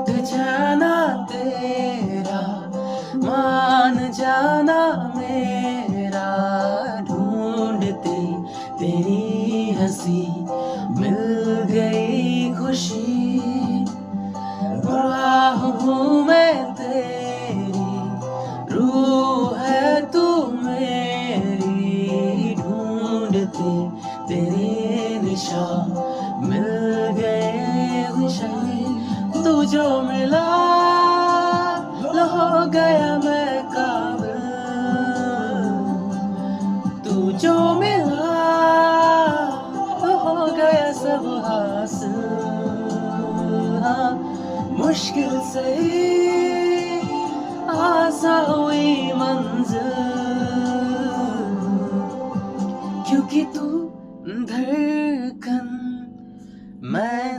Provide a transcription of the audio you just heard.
टूट जाना तेरा, मान जाना मेरा, ढूंढते तेरी हंसी मिल गई खुशी। राह हूँ मैं तेरी, रूह है तू मेरी, ढूंढते तेरे निशान मिल गए निशान। तू जो मिला लो हो गया मैं काबिल, तू जो मिला लो हो गया सब हासिल। हाँ, मुश्किल से ही आसान हुई मंजिल, क्योंकि तू धड़कन मैं